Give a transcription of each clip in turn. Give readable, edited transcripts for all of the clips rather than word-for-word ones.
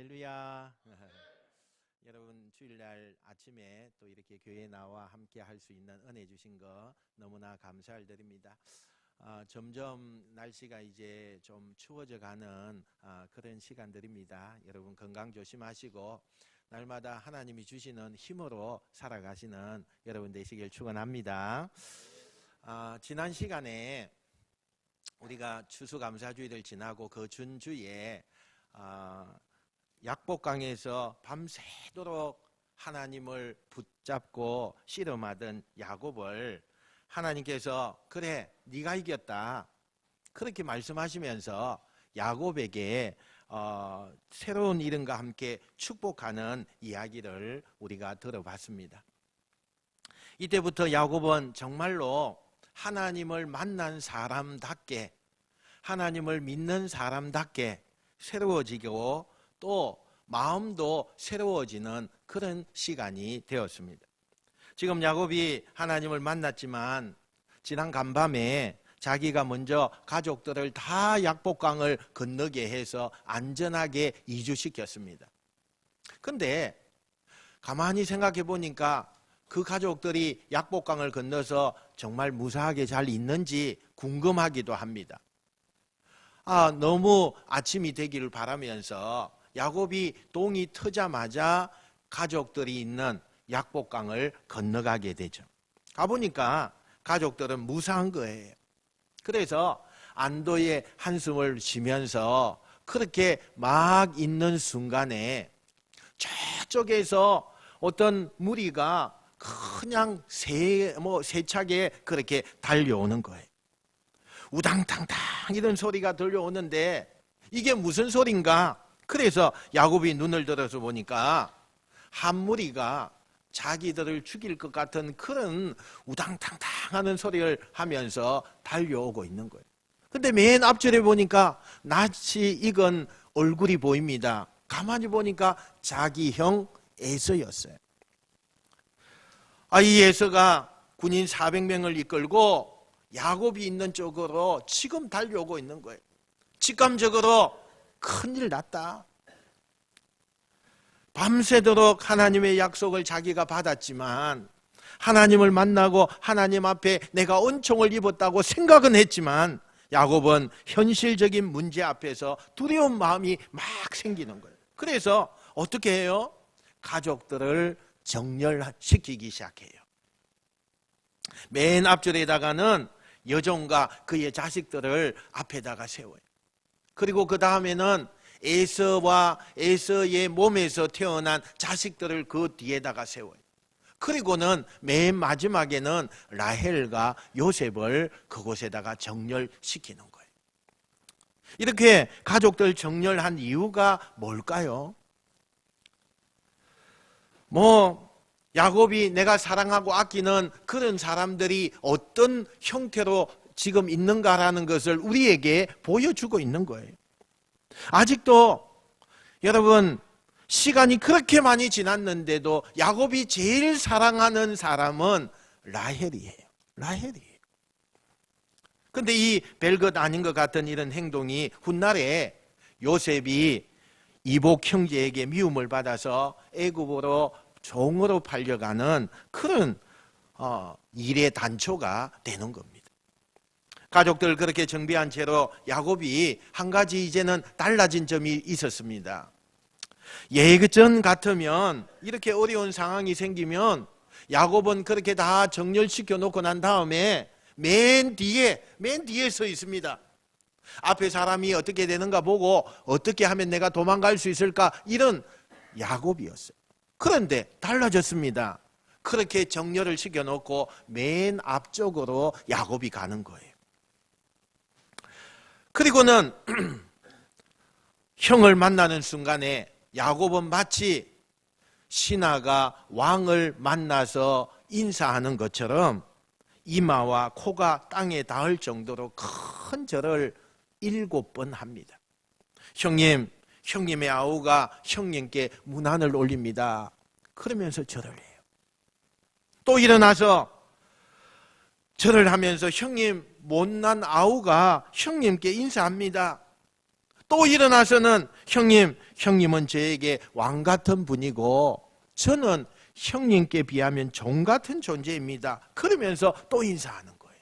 할렐루야. 여러분 주일날 아침에 또 이렇게 교회에 나와 함께 할 수 있는 은혜 주신 거 너무나 감사를 드립니다. 점점 날씨가 이제 좀 추워져 가는 그런 시간들입니다. 여러분 건강 조심하시고 날마다 하나님이 주시는 힘으로 살아가시는 여러분 되시길 축원합니다. 지난 시간에 우리가 추수감사주일을 지나고 그 준주에 약복강에서 밤새도록 하나님을 붙잡고 씨름하던 야곱을 하나님께서 그래 네가 이겼다 그렇게 말씀하시면서 야곱에게 새로운 이름과 함께 축복하는 이야기를 우리가 들어봤습니다. 이때부터 야곱은 정말로 하나님을 만난 사람답게 하나님을 믿는 사람답게 새로워지고 또 마음도 새로워지는 그런 시간이 되었습니다. 지금 야곱이 하나님을 만났지만 지난 간밤에 자기가 먼저 가족들을 다 약복강을 건너게 해서 안전하게 이주시켰습니다. 그런데 가만히 생각해 보니까 그 가족들이 약복강을 건너서 정말 무사하게 잘 있는지 궁금하기도 합니다. 너무 아침이 되기를 바라면서 야곱이 동이 트자마자 가족들이 있는 약복강을 건너가게 되죠. 가보니까 가족들은 무사한 거예요. 그래서 안도의 한숨을 쉬면서 그렇게 막 있는 순간에 저쪽에서 어떤 무리가 그냥 세차게 그렇게 달려오는 거예요. 우당탕탕 이런 소리가 들려오는데 이게 무슨 소린가? 그래서 야곱이 눈을 들어서 보니까 한 무리가 자기들을 죽일 것 같은 그런 우당탕탕 하는 소리를 하면서 달려오고 있는 거예요. 근데 맨 앞줄에 보니까 낯이 익은 얼굴이 보입니다. 가만히 보니까 자기 형 에서였어요. 이 에서가 군인 400명을 이끌고 야곱이 있는 쪽으로 지금 달려오고 있는 거예요. 직감적으로 큰일 났다. 밤새도록 하나님의 약속을 자기가 받았지만 하나님을 만나고 하나님 앞에 내가 은총을 입었다고 생각은 했지만 야곱은 현실적인 문제 앞에서 두려운 마음이 막 생기는 거예요. 그래서 어떻게 해요? 가족들을 정렬시키기 시작해요. 맨 앞줄에다가는 여종과 그의 자식들을 앞에다가 세워요. 그리고 그 다음에는 에서와 에서의 몸에서 태어난 자식들을 그 뒤에다가 세워요. 그리고는 맨 마지막에는 라헬과 요셉을 그곳에다가 정렬시키는 거예요. 이렇게 가족들 정렬한 이유가 뭘까요? 야곱이 내가 사랑하고 아끼는 그런 사람들이 어떤 형태로 지금 있는가라는 것을 우리에게 보여주고 있는 거예요. 아직도 여러분 시간이 그렇게 많이 지났는데도 야곱이 제일 사랑하는 사람은 라헬이에요. 라헬이에요. 그런데 이 별것 아닌 것 같은 이런 행동이 훗날에 요셉이 이복 형제에게 미움을 받아서 애굽으로 종으로 팔려가는 그런 일의 단초가 되는 겁니다. 가족들 그렇게 정비한 채로 야곱이 한 가지 이제는 달라진 점이 있었습니다. 예전 같으면 이렇게 어려운 상황이 생기면 야곱은 그렇게 다 정렬시켜 놓고 난 다음에 맨 뒤에 서 있습니다. 앞에 사람이 어떻게 되는가 보고 어떻게 하면 내가 도망갈 수 있을까 이런 야곱이었어요. 그런데 달라졌습니다. 그렇게 정렬을 시켜놓고 맨 앞쪽으로 야곱이 가는 거예요. 그리고는 형을 만나는 순간에 야곱은 마치 신하가 왕을 만나서 인사하는 것처럼 이마와 코가 땅에 닿을 정도로 큰 절을 7번 합니다. 형님의 아우가 형님께 문안을 올립니다. 그러면서 절을 해요. 또 일어나서 절을 하면서 형님 못난 아우가 형님께 인사합니다. 또 일어나서는 형님은 저에게 왕 같은 분이고 저는 형님께 비하면 종 같은 존재입니다. 그러면서 또 인사하는 거예요.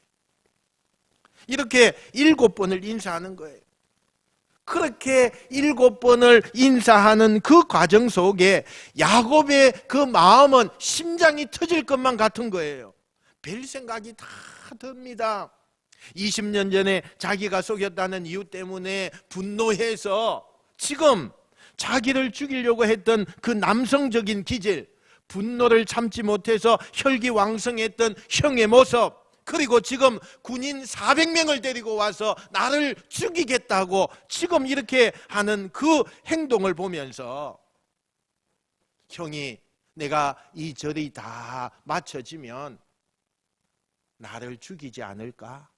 이렇게 7번을 인사하는 거예요. 그렇게 7번을 인사하는 그 과정 속에 야곱의 그 마음은 심장이 터질 것만 같은 거예요. 별 생각이 다 듭니다. 20년 전에 자기가 속였다는 이유 때문에 분노해서 지금 자기를 죽이려고 했던 그 남성적인 기질, 분노를 참지 못해서 혈기왕성했던 형의 모습, 그리고 지금 군인 400명을 데리고 와서 나를 죽이겠다고 지금 이렇게 하는 그 행동을 보면서 형이 내가 이 절이 다 맞춰지면 나를 죽이지 않을까?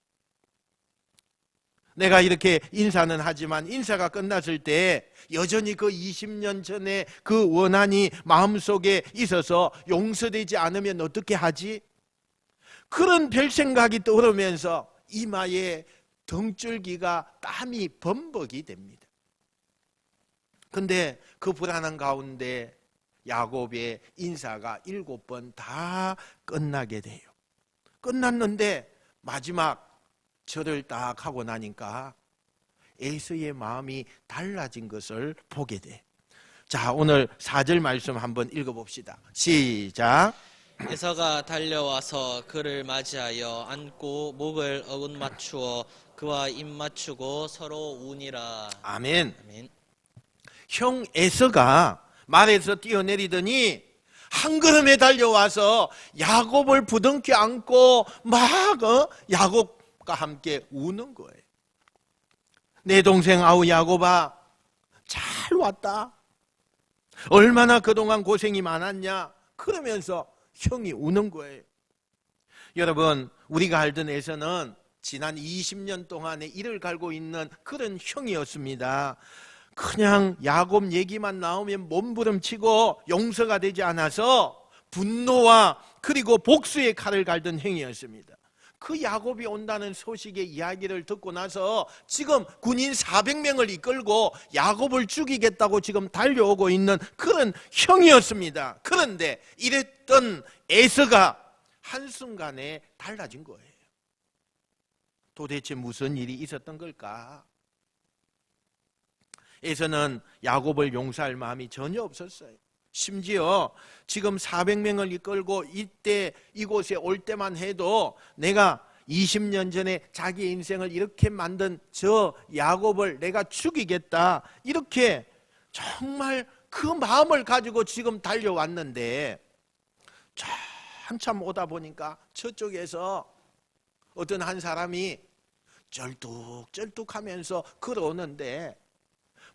내가 이렇게 인사는 하지만 인사가 끝났을 때 여전히 그 20년 전에 그 원한이 마음속에 있어서 용서되지 않으면 어떻게 하지? 그런 별 생각이 떠오르면서 이마에 등줄기가 땀이 범벅이 됩니다. 근데 그 불안한 가운데 야곱의 인사가 7번 다 끝나게 돼요. 끝났는데 마지막 절을 딱 하고 나니까 에서의 마음이 달라진 것을 보게 돼. 자, 오늘 4절 말씀 한번 읽어봅시다. 시작. 에서가 달려와서 그를 맞이하여 안고 목을 어긋맞추어 그와 입 맞추고 서로 우니라. 아멘. 아멘. 형 에서가 말에서 뛰어내리더니 한 걸음에 달려와서 야곱을 부둥켜 안고 막 야곱과 함께 우는 거예요. 내 동생 아우 야곱아, 잘 왔다. 얼마나 그동안 고생이 많았냐. 그러면서 형이 우는 거예요. 여러분, 우리가 알던 에서는 지난 20년 동안에 이를 갈고 있는 그런 형이었습니다. 그냥 야곱 얘기만 나오면 몸부림치고 용서가 되지 않아서 분노와 그리고 복수의 칼을 갈던 형이었습니다. 그 야곱이 온다는 소식의 이야기를 듣고 나서 지금 군인 400명을 이끌고 야곱을 죽이겠다고 지금 달려오고 있는 그런 형이었습니다. 그런데 이랬던 에서가 한순간에 달라진 거예요. 도대체 무슨 일이 있었던 걸까? 에서는 야곱을 용서할 마음이 전혀 없었어요. 심지어 지금 400명을 이끌고 이때 이곳에 올 때만 해도 내가 20년 전에 자기 인생을 이렇게 만든 저 야곱을 내가 죽이겠다, 이렇게 정말 그 마음을 가지고 지금 달려왔는데 한참 오다 보니까 저쪽에서 어떤 한 사람이 쩔뚝쩔뚝하면서 걸어오는데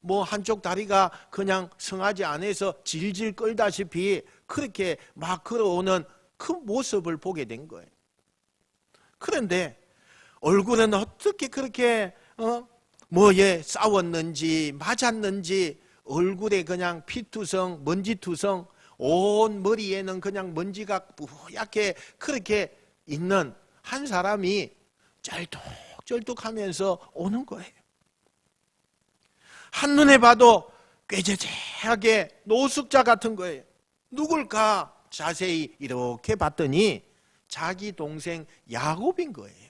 뭐 한쪽 다리가 그냥 성하지 안에서 질질 끌다시피 그렇게 막 걸어오는 그 모습을 보게 된 거예요. 그런데 얼굴은 어떻게 그렇게 뭐에 싸웠는지 맞았는지 얼굴에 그냥 피투성, 먼지투성, 온 머리에는 그냥 먼지가 뿌옇게 그렇게 있는 한 사람이 쩔뚝쩔뚝하면서 오는 거예요. 한눈에 봐도 꾀죄죄하게 노숙자 같은 거예요. 누굴까? 자세히 이렇게 봤더니 자기 동생 야곱인 거예요.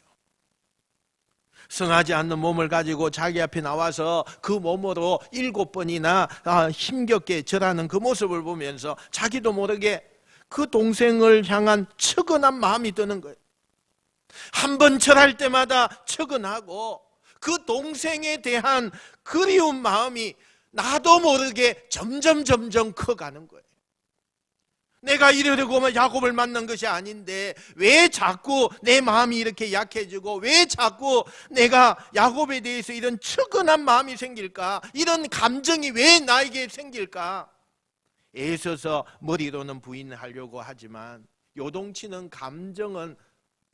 성하지 않는 몸을 가지고 자기 앞에 나와서 그 몸으로 7번이나 힘겹게 절하는 그 모습을 보면서 자기도 모르게 그 동생을 향한 측은한 마음이 드는 거예요. 한 번 절할 때마다 측은하고 그 동생에 대한 그리운 마음이 나도 모르게 점점 커가는 거예요. 내가 이러려고 야곱을 만난 것이 아닌데 왜 자꾸 내 마음이 이렇게 약해지고 왜 자꾸 내가 야곱에 대해서 이런 측은한 마음이 생길까? 이런 감정이 왜 나에게 생길까? 애써서 머리로는 부인하려고 하지만 요동치는 감정은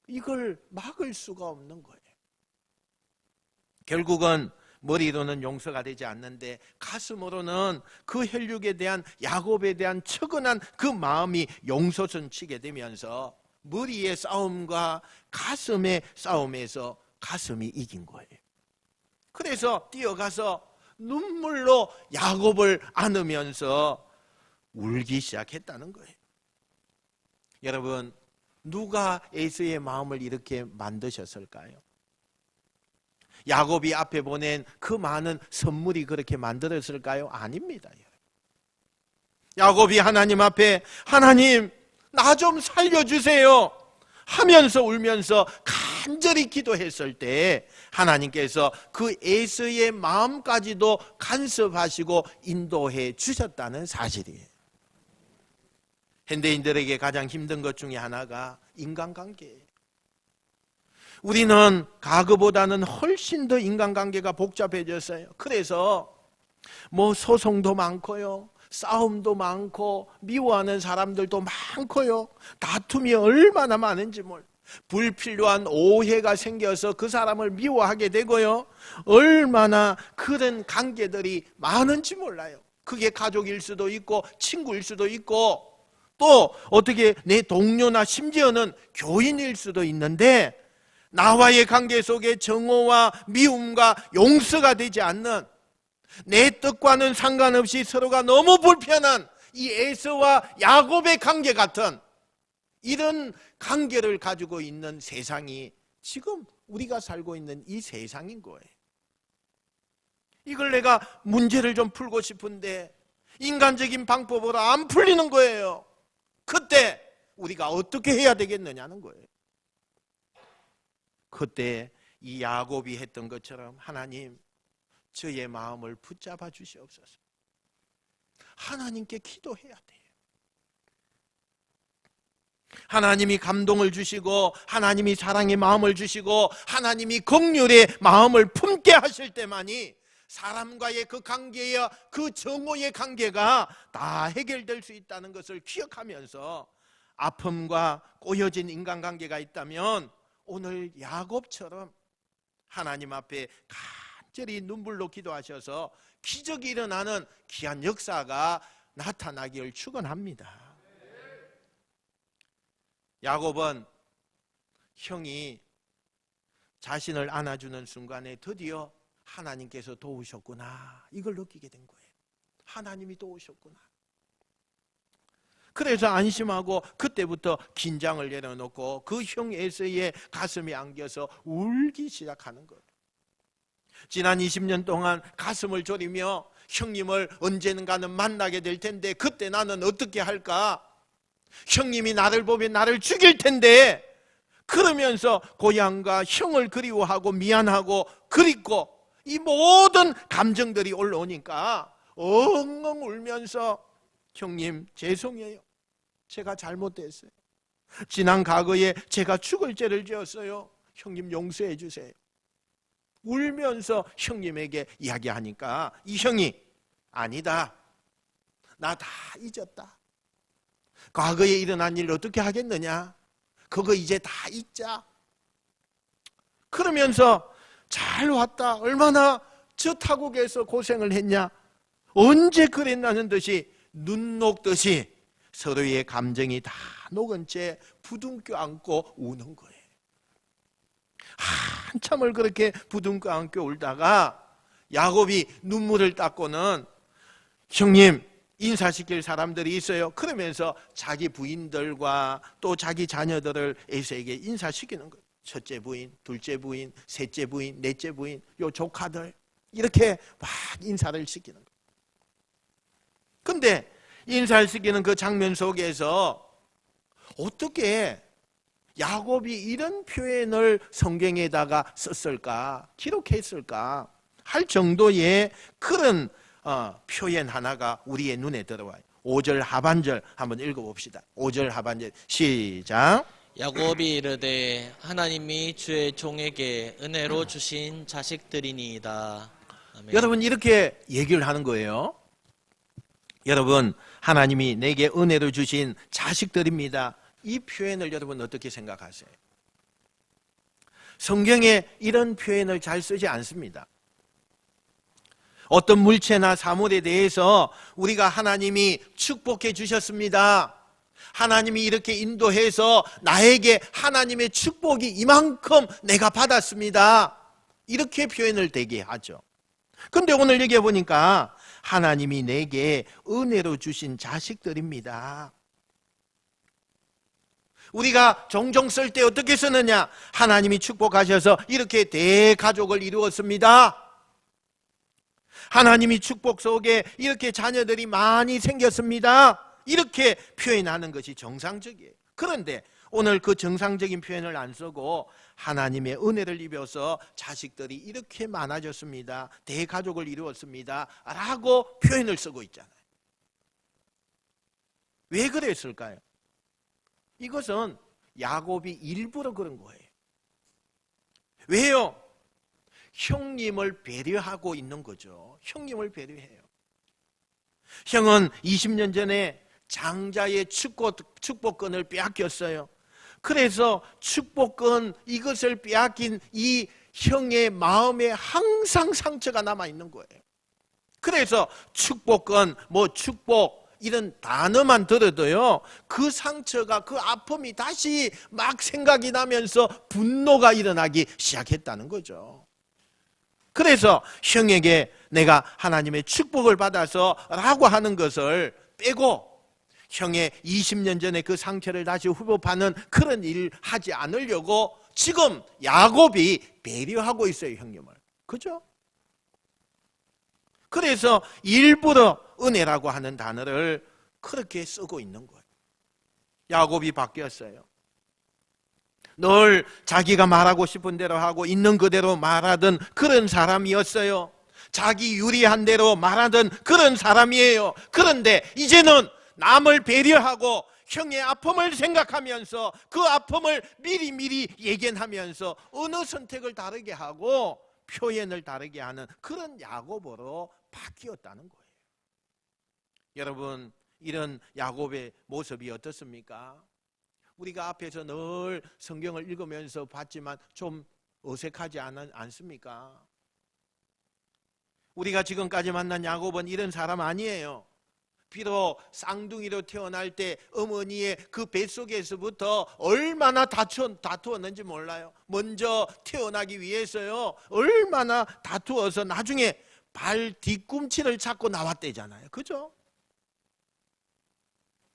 이걸 막을 수가 없는 거예요. 결국은 머리로는 용서가 되지 않는데 가슴으로는 그 혈육에 대한 야곱에 대한 측은한 그 마음이 용서선 치게 되면서 머리의 싸움과 가슴의 싸움에서 가슴이 이긴 거예요. 그래서 뛰어가서 눈물로 야곱을 안으면서 울기 시작했다는 거예요. 여러분, 누가 에서의 마음을 이렇게 만드셨을까요? 야곱이 앞에 보낸 그 많은 선물이 그렇게 만들었을까요? 아닙니다. 야곱이 하나님 앞에 하나님 나 좀 살려주세요 하면서 울면서 간절히 기도했을 때 하나님께서 그 에서의 마음까지도 간섭하시고 인도해 주셨다는 사실이에요. 현대인들에게 가장 힘든 것 중에 하나가 인간관계예요. 우리는 과거보다는 훨씬 더 인간관계가 복잡해졌어요. 그래서 소송도 많고요, 싸움도 많고, 미워하는 사람들도 많고요, 다툼이 얼마나 많은지 불필요한 오해가 생겨서 그 사람을 미워하게 되고요, 얼마나 그런 관계들이 많은지 몰라요. 그게 가족일 수도 있고 친구일 수도 있고 또 어떻게 내 동료나 심지어는 교인일 수도 있는데, 나와의 관계 속에 정오와 미움과 용서가 되지 않는, 내 뜻과는 상관없이 서로가 너무 불편한 이 에서와 야곱의 관계 같은 이런 관계를 가지고 있는 세상이 지금 우리가 살고 있는 이 세상인 거예요. 이걸 내가 문제를 좀 풀고 싶은데 인간적인 방법으로 안 풀리는 거예요. 그때 우리가 어떻게 해야 되겠느냐는 거예요. 그때 이 야곱이 했던 것처럼 하나님 저의 마음을 붙잡아 주시옵소서. 하나님께 기도해야 돼요. 하나님이 감동을 주시고 하나님이 사랑의 마음을 주시고 하나님이 긍휼의 마음을 품게 하실 때만이 사람과의 그 관계와 그 정오의 관계가 다 해결될 수 있다는 것을 기억하면서 아픔과 꼬여진 인간관계가 있다면 오늘 야곱처럼 하나님 앞에 간절히 눈물로 기도하셔서 기적이 일어나는 귀한 역사가 나타나기를 축원합니다. 야곱은 형이 자신을 안아주는 순간에 드디어 하나님께서 도우셨구나, 이걸 느끼게 된 거예요. 하나님이 도우셨구나. 그래서 안심하고 그때부터 긴장을 내려놓고 그 형 에서의 가슴에 안겨서 울기 시작하는 거예요. 지난 20년 동안 가슴을 졸이며 형님을 언젠가는 만나게 될 텐데 그때 나는 어떻게 할까? 형님이 나를 보면 나를 죽일 텐데, 그러면서 고향과 형을 그리워하고 미안하고 그립고 이 모든 감정들이 올라오니까 엉엉 울면서 형님 죄송해요, 제가 잘못됐어요, 지난 과거에 제가 죽을 죄를 지었어요, 형님 용서해 주세요. 울면서 형님에게 이야기하니까 이 형이 아니다, 나 다 잊었다, 과거에 일어난 일 어떻게 하겠느냐, 그거 이제 다 잊자. 그러면서 잘 왔다, 얼마나 저 타국에서 고생을 했냐, 언제 그랬나는 듯이 눈 녹듯이 서로의 감정이 다 녹은 채 부둥켜 안고 우는 거예요. 한참을 그렇게 부둥켜 안고 울다가 야곱이 눈물을 닦고는 형님 인사시킬 사람들이 있어요. 그러면서 자기 부인들과 또 자기 자녀들을 에서에게 인사시키는 거예요. 첫째 부인, 둘째 부인, 셋째 부인, 넷째 부인, 요 조카들 이렇게 막 인사를 시키는 거예요. 근데 인사를 시키는 그 장면 속에서 어떻게 야곱이 이런 표현을 성경에다가 썼을까, 기록했을까 할 정도의 그런 표현 하나가 우리의 눈에 들어와요. 5절 하반절 한번 읽어봅시다. 5절 하반절 시작. 야곱이 이르되 하나님이 주의 종에게 은혜로 주신 자식들이니이다. 아멘. 여러분 이렇게 얘기를 하는 거예요. 여러분 하나님이 내게 은혜로 주신 자식들입니다. 이 표현을 여러분 어떻게 생각하세요? 성경에 이런 표현을 잘 쓰지 않습니다. 어떤 물체나 사물에 대해서 우리가 하나님이 축복해 주셨습니다, 하나님이 이렇게 인도해서 나에게 하나님의 축복이 이만큼 내가 받았습니다, 이렇게 표현을 되게 하죠. 근데 오늘 얘기해 보니까 하나님이 내게 은혜로 주신 자식들입니다. 우리가 종종 쓸 때 어떻게 쓰느냐? 하나님이 축복하셔서 이렇게 대가족을 이루었습니다. 하나님이 축복 속에 이렇게 자녀들이 많이 생겼습니다. 이렇게 표현하는 것이 정상적이에요. 그런데 오늘 그 정상적인 표현을 안 쓰고 하나님의 은혜를 입어서 자식들이 이렇게 많아졌습니다. 대가족을 이루었습니다. 라고 표현을 쓰고 있잖아요. 왜 그랬을까요? 이것은 야곱이 일부러 그런 거예요. 왜요? 형님을 배려하고 있는 거죠. 형님을 배려해요. 형은 20년 전에 장자의 축복권을 빼앗겼어요. 그래서 축복권 이것을 빼앗긴 이 형의 마음에 항상 상처가 남아있는 거예요. 그래서 축복권, 축복 이런 단어만 들어도요, 그 상처가, 그 아픔이 다시 막 생각이 나면서 분노가 일어나기 시작했다는 거죠. 그래서 형에게 내가 하나님의 축복을 받아서 라고 하는 것을 빼고 형의 20년 전에 그 상처를 다시 회복하는 그런 일을 하지 않으려고 지금 야곱이 배려하고 있어요, 형님을. 그죠? 그래서 일부러 은혜라고 하는 단어를 그렇게 쓰고 있는 거예요. 야곱이 바뀌었어요. 늘 자기가 말하고 싶은 대로 하고 있는 그대로 말하던 그런 사람이었어요. 자기 유리한 대로 말하던 그런 사람이에요. 그런데 이제는 남을 배려하고 형의 아픔을 생각하면서 그 아픔을 미리미리 예견하면서 어느 선택을 다르게 하고 표현을 다르게 하는 그런 야곱으로 바뀌었다는 거예요. 여러분, 이런 야곱의 모습이 어떻습니까? 우리가 앞에서 늘 성경을 읽으면서 봤지만 좀 어색하지 않습니까? 우리가 지금까지 만난 야곱은 이런 사람 아니에요. 비록 쌍둥이로 태어날 때 어머니의 그 뱃속에서부터 얼마나 다투었는지 몰라요. 먼저 태어나기 위해서요, 얼마나 다투어서 나중에 발 뒤꿈치를 잡고 나왔대잖아요. 그죠?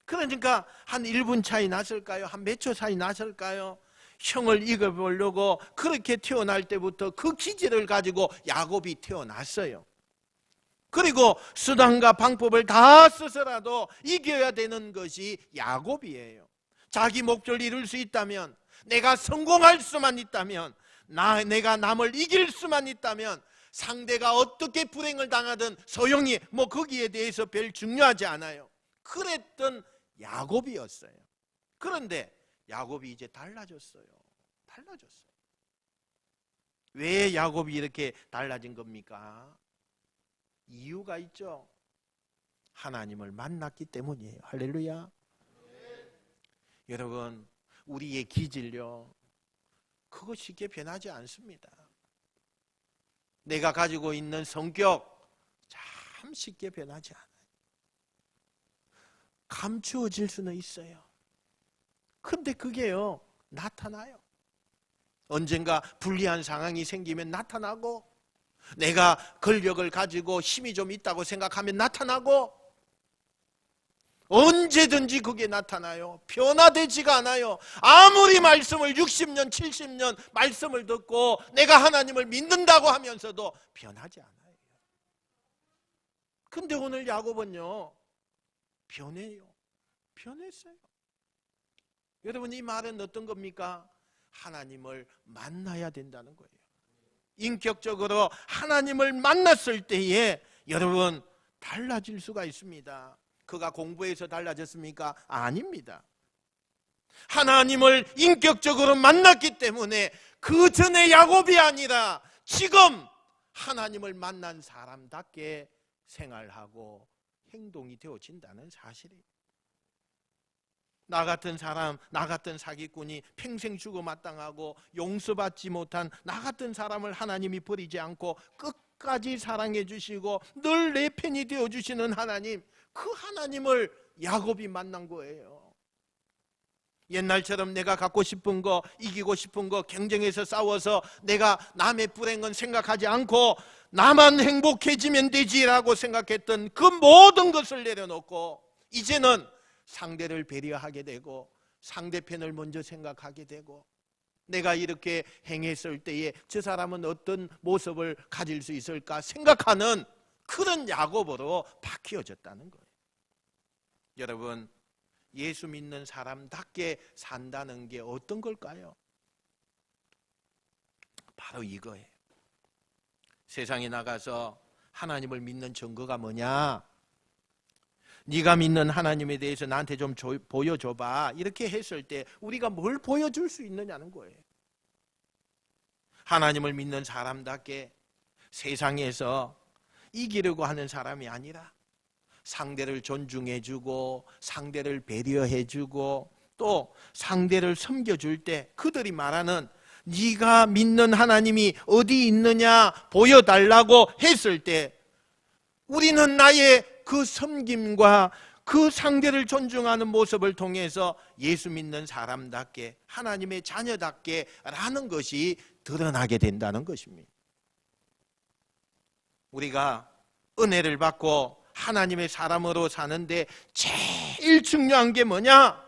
그러니까 한 1분 차이 났을까요? 한 몇 초 차이 났을까요? 형을 이겨보려고 그렇게 태어날 때부터 그 기질을 가지고 야곱이 태어났어요. 그리고 수단과 방법을 다 써서라도 이겨야 되는 것이 야곱이에요. 자기 목표를 이룰 수 있다면, 내가 성공할 수만 있다면, 내가 남을 이길 수만 있다면 상대가 어떻게 불행을 당하든 소용이 거기에 대해서 별 중요하지 않아요. 그랬던 야곱이었어요. 그런데 야곱이 이제 달라졌어요. 왜 야곱이 이렇게 달라진 겁니까? 이유가 있죠. 하나님을 만났기 때문이에요. 할렐루야. 여러분, 우리의 기질요, 그거 쉽게 변하지 않습니다. 내가 가지고 있는 성격 참 쉽게 변하지 않아요. 감추어질 수는 있어요. 근데 그게요, 나타나요. 언젠가 불리한 상황이 생기면 나타나고, 내가 권력을 가지고 힘이 좀 있다고 생각하면 나타나고, 언제든지 그게 나타나요. 변화되지가 않아요. 아무리 말씀을 60년 70년 말씀을 듣고 내가 하나님을 믿는다고 하면서도 변하지 않아요. 근데 오늘 야곱은요, 변했어요. 여러분, 이 말은 어떤 겁니까? 하나님을 만나야 된다는 거예요. 인격적으로 하나님을 만났을 때에 여러분 달라질 수가 있습니다. 그가 공부해서 달라졌습니까? 아닙니다. 하나님을 인격적으로 만났기 때문에 그 전에 야곱이 아니라 지금 하나님을 만난 사람답게 생활하고 행동이 되어진다는 사실이에요. 나 같은 사람, 나 같은 사기꾼이 평생 죽어 마땅하고 용서받지 못한 나 같은 사람을 하나님이 버리지 않고 끝까지 사랑해 주시고 늘 내 편이 되어 주시는 하나님, 그 하나님을 야곱이 만난 거예요. 옛날처럼 내가 갖고 싶은 거, 이기고 싶은 거 경쟁해서 싸워서 내가 남의 불행은 생각하지 않고 나만 행복해지면 되지라고 생각했던 그 모든 것을 내려놓고 이제는 상대를 배려하게 되고 상대편을 먼저 생각하게 되고 내가 이렇게 행했을 때에 저 사람은 어떤 모습을 가질 수 있을까 생각하는 그런 야곱으로 바뀌어졌다는 거예요. 여러분, 예수 믿는 사람답게 산다는 게 어떤 걸까요? 바로 이거예요. 세상에 나가서 하나님을 믿는 증거가 뭐냐? 네가 믿는 하나님에 대해서 나한테 좀 보여줘봐. 이렇게 했을 때 우리가 뭘 보여줄 수 있느냐는 거예요. 하나님을 믿는 사람답게 세상에서 이기려고 하는 사람이 아니라 상대를 존중해주고 상대를 배려해주고 또 상대를 섬겨줄 때 그들이 말하는 네가 믿는 하나님이 어디 있느냐 보여달라고 했을 때 우리는 나의 그 섬김과 그 상대를 존중하는 모습을 통해서 예수 믿는 사람답게 하나님의 자녀답게 라는 것이 드러나게 된다는 것입니다. 우리가 은혜를 받고 하나님의 사람으로 사는데 제일 중요한 게 뭐냐?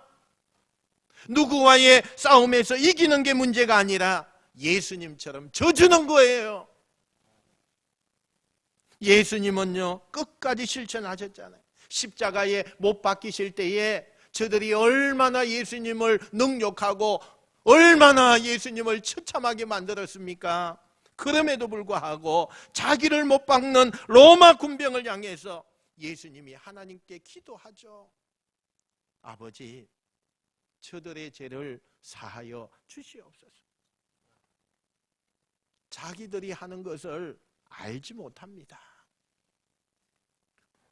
누구와의 싸움에서 이기는 게 문제가 아니라 예수님처럼 져주는 거예요. 예수님은요 끝까지 실천하셨잖아요. 십자가에 못 박히실 때에 저들이 얼마나 예수님을 능욕하고 얼마나 예수님을 처참하게 만들었습니까? 그럼에도 불구하고 자기를 못 박는 로마 군병을 향해서 예수님이 하나님께 기도하죠. 아버지, 저들의 죄를 사하여 주시옵소서. 자기들이 하는 것을 알지 못합니다.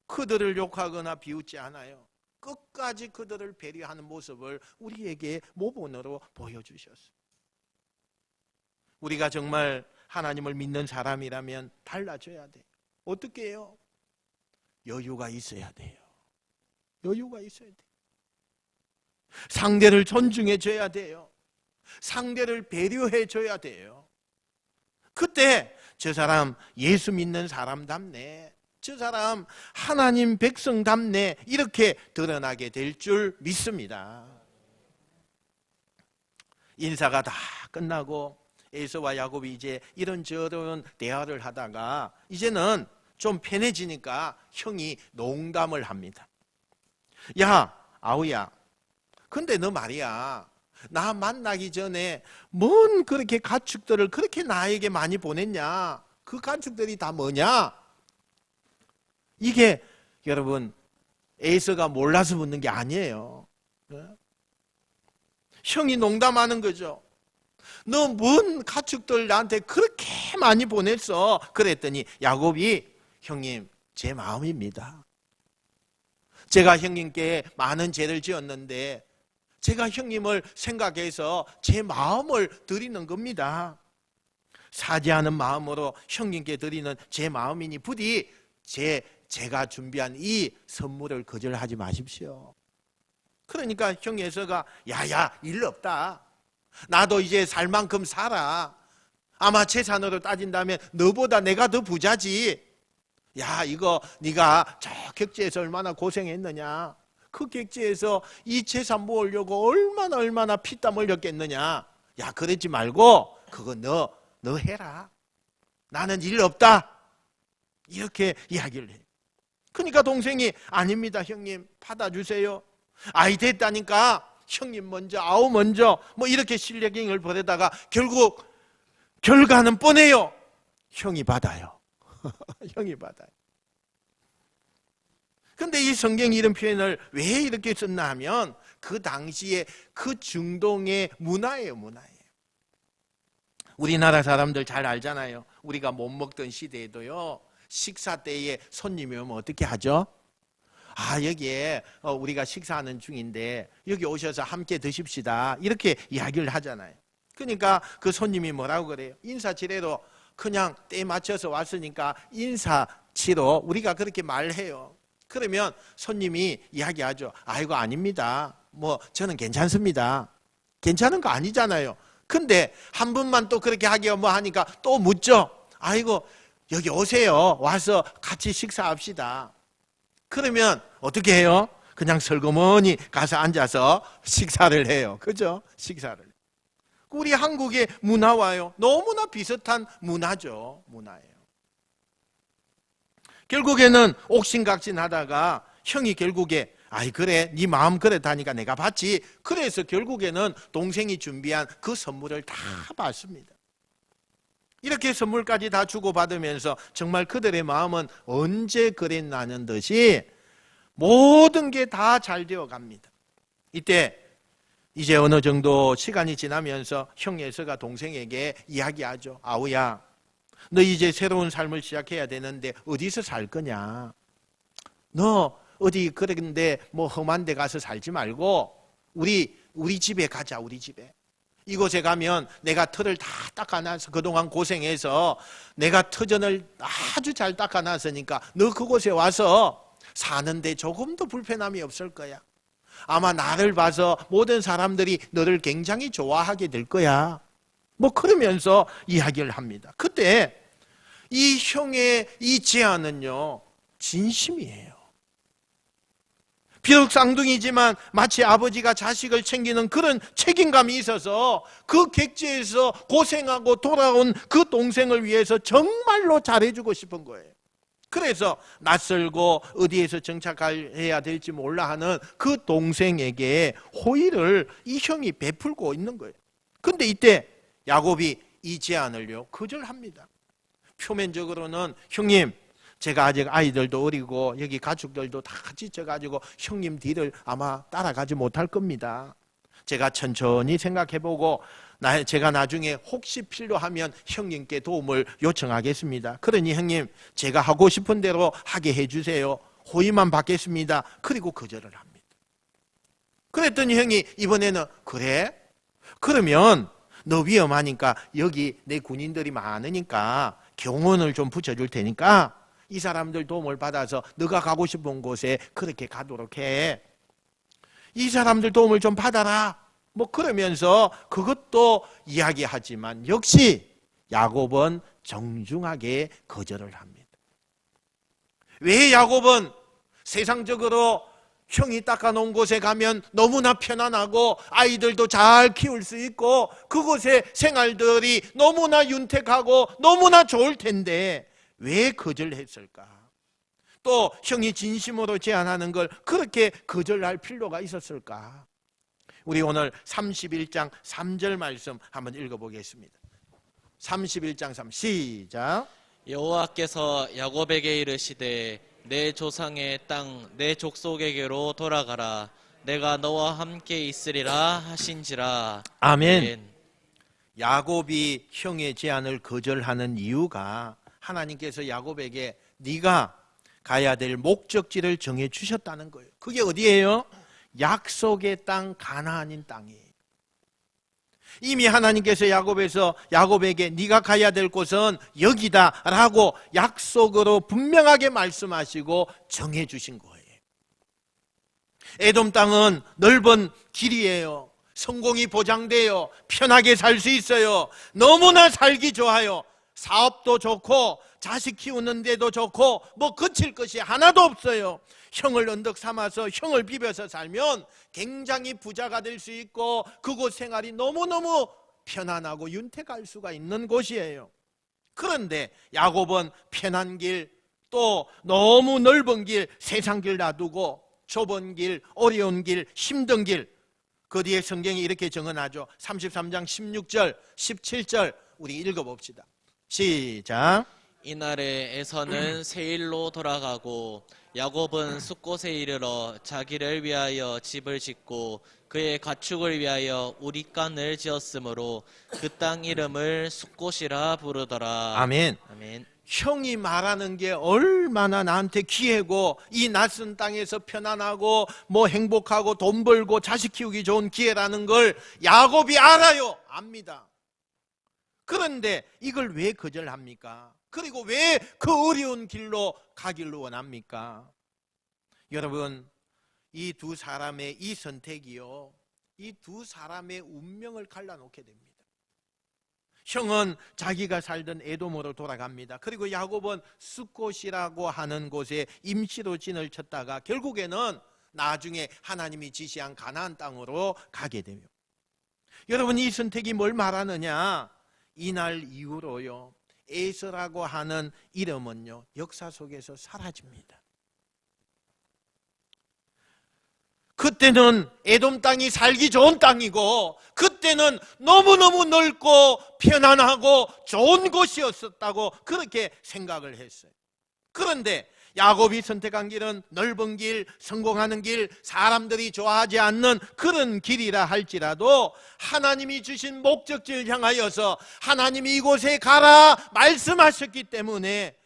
그들을 욕하거나 비웃지 않아요. 끝까지 그들을 배려하는 모습을 우리에게 모본으로 보여주셨어요. 우리가 정말 하나님을 믿는 사람이라면 달라져야 돼요. 어떻게 해요? 여유가 있어야 돼요. 여유가 있어야 돼요. 상대를 존중해 줘야 돼요. 상대를 배려해 줘야 돼요. 그때 저 사람 예수 믿는 사람답네, 저 사람 하나님 백성답네, 이렇게 드러나게 될 줄 믿습니다. 인사가 다 끝나고 에서와 야곱이 이제 이런저런 대화를 하다가 이제는 좀 편해지니까 형이 농담을 합니다. 야, 아우야, 근데 너 말이야, 나 만나기 전에 뭔 그렇게 가축들을 그렇게 나에게 많이 보냈냐? 그 가축들이 다 뭐냐? 이게 여러분 에서가 몰라서 묻는 게 아니에요. 형이 농담하는 거죠. 너 뭔 가축들 나한테 그렇게 많이 보냈어? 그랬더니 야곱이 형님, 제 마음입니다. 제가 형님께 많은 죄를 지었는데 제가 형님을 생각해서 제 마음을 드리는 겁니다. 사죄하는 마음으로 형님께 드리는 제 마음이니 부디 제가 준비한 이 선물을 거절하지 마십시오. 그러니까 형 에서가 야야, 일 없다. 나도 이제 살 만큼 살아. 아마 재산으로 따진다면 너보다 내가 더 부자지. 야, 이거 네가 저 객지에서 얼마나 고생했느냐. 그 객지에서 이 재산 모으려고 얼마나 피땀 흘렸겠느냐. 야, 그러지 말고 그거 너 해라. 나는 일 없다. 이렇게 이야기를 해. 그러니까 동생이 아닙니다 형님, 받아주세요. 아이 됐다니까 형님 먼저, 아우 먼저, 뭐 이렇게 실력행을 벌이다가 결국 결과는 뻔해요. 형이 받아요. 형이 받아요. 근데 이 성경이 이런 표현을 왜 이렇게 썼나 하면 그 당시에 그 중동의 문화예요, 문화예요. 우리나라 사람들 잘 알잖아요. 우리가 못 먹던 시대에도요, 식사 때에 손님이 오면 어떻게 하죠? 아, 여기에 우리가 식사하는 중인데 여기 오셔서 함께 드십시다, 이렇게 이야기를 하잖아요. 그러니까 그 손님이 뭐라고 그래요? 인사치레로 그냥 때 맞춰서 왔으니까 인사치로 우리가 그렇게 말해요. 그러면 손님이 이야기하죠. 아이고 아닙니다. 뭐 저는 괜찮습니다. 괜찮은 거 아니잖아요. 근데 한 번만 또 그렇게 하기가 뭐 하니까 또 묻죠. 아이고 여기 오세요. 와서 같이 식사합시다. 그러면 어떻게 해요? 그냥 설거머니 가서 앉아서 식사를 해요. 그죠? 식사를. 우리 한국의 문화와요. 너무나 비슷한 문화죠. 문화예요. 결국에는 옥신각신하다가 형이 결국에 아이 그래 네 마음 그렇다니까 내가 받지. 그래서 결국에는 동생이 준비한 그 선물을 다 받습니다. 이렇게 선물까지 다 주고받으면서 정말 그들의 마음은 언제 그랬나는 듯이 모든 게 다 잘 되어 갑니다. 이때 이제 어느 정도 시간이 지나면서 형 예서가 동생에게 이야기하죠. 아우야, 너 이제 새로운 삶을 시작해야 되는데 어디서 살 거냐? 너 어디 그런데 뭐 험한 데 가서 살지 말고 우리 집에 가자. 우리 집에. 이곳에 가면 내가 터를 다 닦아놔서 그동안 고생해서 내가 터전을 아주 잘 닦아놨으니까 너 그곳에 와서 사는데 조금도 불편함이 없을 거야. 아마 나를 봐서 모든 사람들이 너를 굉장히 좋아하게 될 거야. 뭐 그러면서 이야기를 합니다. 그때 이 형의 이 제안은요, 진심이에요. 비록 쌍둥이지만 마치 아버지가 자식을 챙기는 그런 책임감이 있어서 그 객지에서 고생하고 돌아온 그 동생을 위해서 정말로 잘해주고 싶은 거예요. 그래서 낯설고 어디에서 정착해야 될지 몰라 하는 그 동생에게 호의를 이 형이 베풀고 있는 거예요. 근데 이때 야곱이 이 제안을요 거절합니다. 표면적으로는 형님 제가 아직 아이들도 어리고 여기 가축들도 다 지쳐가지고 형님 뒤를 아마 따라가지 못할 겁니다. 제가 천천히 생각해보고 제가 나중에 혹시 필요하면 형님께 도움을 요청하겠습니다. 그러니 형님 제가 하고 싶은 대로 하게 해주세요. 호의만 받겠습니다. 그리고 거절을 합니다. 그랬더니 형이 이번에는 그래? 그러면 너 위험하니까 여기 내 군인들이 많으니까 경호원을 좀 붙여줄 테니까 이 사람들 도움을 받아서 너가 가고 싶은 곳에 그렇게 가도록 해. 이 사람들 도움을 좀 받아라. 뭐 그러면서 그것도 이야기하지만 역시 야곱은 정중하게 거절을 합니다. 왜 야곱은 세상적으로 형이 닦아놓은 곳에 가면 너무나 편안하고 아이들도 잘 키울 수 있고 그곳의 생활들이 너무나 윤택하고 너무나 좋을 텐데 왜 거절했을까? 또 형이 진심으로 제안하는 걸 그렇게 거절할 필요가 있었을까? 우리 오늘 31장 3절 말씀 한번 읽어보겠습니다. 31장 3 시작. 여호와께서 야곱에게 이르시되 내 조상의 땅 내 족속에게로 돌아가라. 내가 너와 함께 있으리라 하신지라. 아멘. 야곱이 형의 제안을 거절하는 이유가 하나님께서 야곱에게 네가 가야 될 목적지를 정해 주셨다는 거예요. 그게 어디예요? 약속의 땅 가나안인 땅이에요. 이미 하나님께서 야곱에게 네가 가야 될 곳은 여기다라고 약속으로 분명하게 말씀하시고 정해 주신 거예요. 에돔 땅은 넓은 길이에요. 성공이 보장돼요. 편하게 살 수 있어요. 너무나 살기 좋아요. 사업도 좋고 자식 키우는 데도 좋고 뭐 거칠 것이 하나도 없어요. 형을 언덕 삼아서 형을 비벼서 살면 굉장히 부자가 될 수 있고 그곳 생활이 너무너무 편안하고 윤택할 수가 있는 곳이에요. 그런데 야곱은 편한 길, 또 너무 넓은 길, 세상 길 놔두고 좁은 길, 어려운 길, 힘든 길, 그 뒤에 성경이 이렇게 정언하죠. 33장 16절, 17절 우리 읽어봅시다. 시작. 이날에 에서는 세일로 돌아가고 야곱은 숫곳에 이르러 자기를 위하여 집을 짓고 그의 가축을 위하여 우리간을 지었으므로 그 땅 이름을 숫곳이라 부르더라. 아멘. 아멘. 형이 말하는 게 얼마나 나한테 기회고 이 낯선 땅에서 편안하고 뭐 행복하고 돈 벌고 자식 키우기 좋은 기회라는 걸 야곱이 알아요. 압니다. 그런데 이걸 왜 거절합니까? 그리고 왜 그 어려운 길로 가기를 원합니까? 여러분, 이 두 사람의 이 선택이요, 이 두 사람의 운명을 갈라놓게 됩니다. 형은 자기가 살던 에돔으로 돌아갑니다. 그리고 야곱은 숫곳이라고 하는 곳에 임시로 진을 쳤다가 결국에는 나중에 하나님이 지시한 가나안 땅으로 가게 됩니다. 여러분, 이 선택이 뭘 말하느냐? 이날 이후로요, 에서라고 하는 이름은요, 역사 속에서 사라집니다. 그때는 에돔 땅이 살기 좋은 땅이고, 그때는 너무너무 넓고 편안하고 좋은 곳이었었다고 그렇게 생각을 했어요. 그런데 야곱이 선택한 길은 넓은 길, 성공하는 길, 사람들이 좋아하지 않는 그런 길이라 할지라도 하나님이 주신 목적지를 향하여서 하나님이 이곳에 가라 말씀하셨기 때문에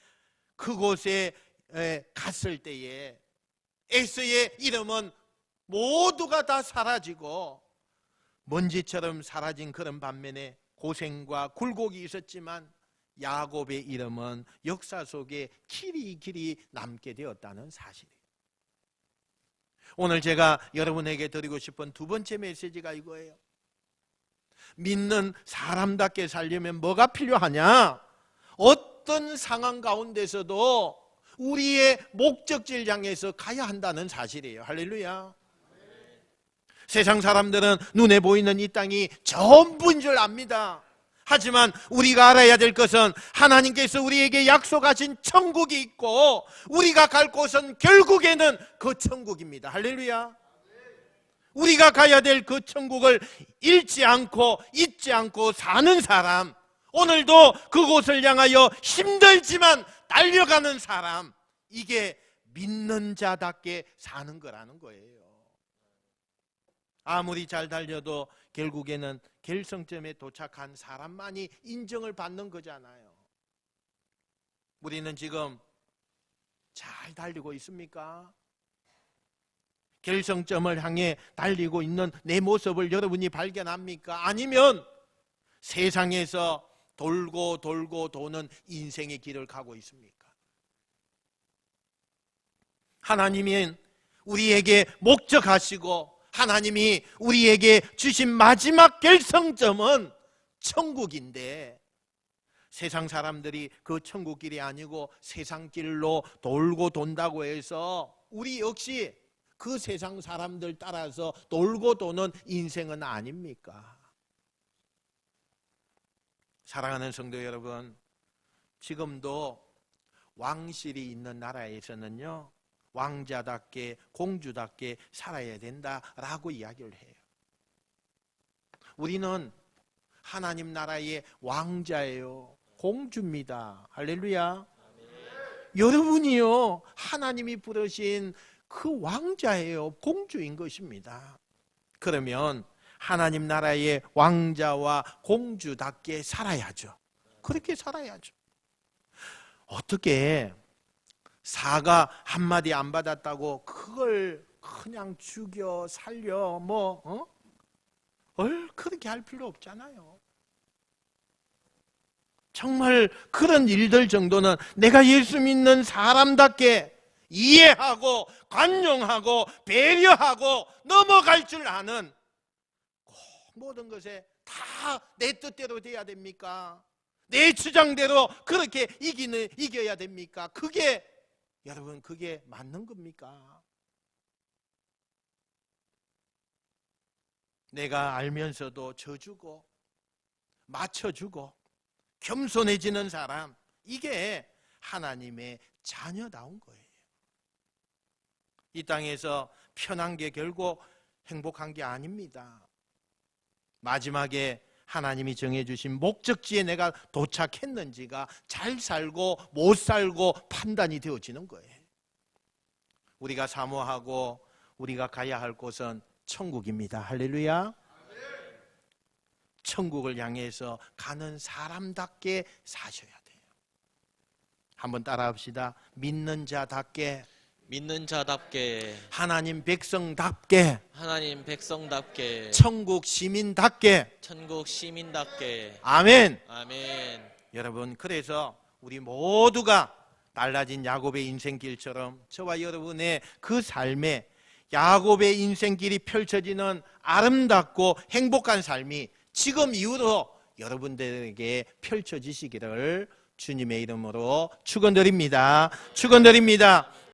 그곳에 갔을 때에 에서의 이름은 모두가 다 사라지고 먼지처럼 사라진 그런 반면에 고생과 굴곡이 있었지만 야곱의 이름은 역사 속에 길이 남게 되었다는 사실이에요. 오늘 제가 여러분에게 드리고 싶은 두 번째 메시지가 이거예요. 믿는 사람답게 살려면 뭐가 필요하냐? 어떤 상황 가운데서도 우리의 목적지를 향해서 가야 한다는 사실이에요. 할렐루야. 세상 사람들은 눈에 보이는 이 땅이 전부인 줄 압니다. 하지만 우리가 알아야 될 것은 하나님께서 우리에게 약속하신 천국이 있고 우리가 갈 곳은 결국에는 그 천국입니다. 할렐루야. 우리가 가야 될 그 천국을 잃지 않고 잊지 않고 사는 사람, 오늘도 그곳을 향하여 힘들지만 달려가는 사람, 이게 믿는 자답게 사는 거라는 거예요. 아무리 잘 달려도 결국에는 결승점에 도착한 사람만이 인정을 받는 거잖아요. 우리는 지금 잘 달리고 있습니까? 결승점을 향해 달리고 있는 내 모습을 여러분이 발견합니까? 아니면 세상에서 돌고 도는 인생의 길을 가고 있습니까? 하나님은 우리에게 목적하시고 하나님이 우리에게 주신 마지막 결승점은 천국인데 세상 사람들이 그 천국 길이 아니고 세상 길로 돌고 돈다고 해서 우리 역시 그 세상 사람들 따라서 돌고 도는 인생은 아닙니까? 사랑하는 성도 여러분, 지금도 왕실이 있는 나라에서는요, 왕자답게 공주답게 살아야 된다라고 이야기를 해요. 우리는 하나님 나라의 왕자예요. 공주입니다. 할렐루야. 여러분이요, 하나님이 부르신 그 왕자예요. 공주인 것입니다. 그러면 하나님 나라의 왕자와 공주답게 살아야죠. 그렇게 살아야죠. 어떻게 사과 한마디 안 받았다고 그걸 그냥 죽여 살려 그렇게 할 필요 없잖아요. 정말 그런 일들 정도는 내가 예수 믿는 사람답게 이해하고 관용하고 배려하고 넘어갈 줄 아는, 꼭 모든 것에 다 내 뜻대로 돼야 됩니까? 내 주장대로 그렇게 이겨야 됩니까? 여러분, 그게 맞는 겁니까? 내가 알면서도 져주고 맞춰주고 겸손해지는 사람, 이게 하나님의 자녀다운 거예요. 이 땅에서 편한 게 결국 행복한 게 아닙니다. 마지막에 하나님이 정해주신 목적지에 내가 도착했는지가 잘 살고 못 살고 판단이 되어지는 거예요. 우리가 사모하고 우리가 가야 할 곳은 천국입니다. 할렐루야. 천국을 향해서 가는 사람답게 사셔야 돼요. 한번 따라합시다. 믿는 자답게, 하나님 백성답게, 천국 시민답게. 아멘. 아멘. 여러분, 그래서 우리 모두가 달라진 야곱의 인생길처럼 저와 여러분의 그 삶에 야곱의 인생길이 펼쳐지는 아름답고 행복한 삶이 지금 이후로 여러분들에게 펼쳐지시기를 주님의 이름으로 축원드립니다. 축원드립니다.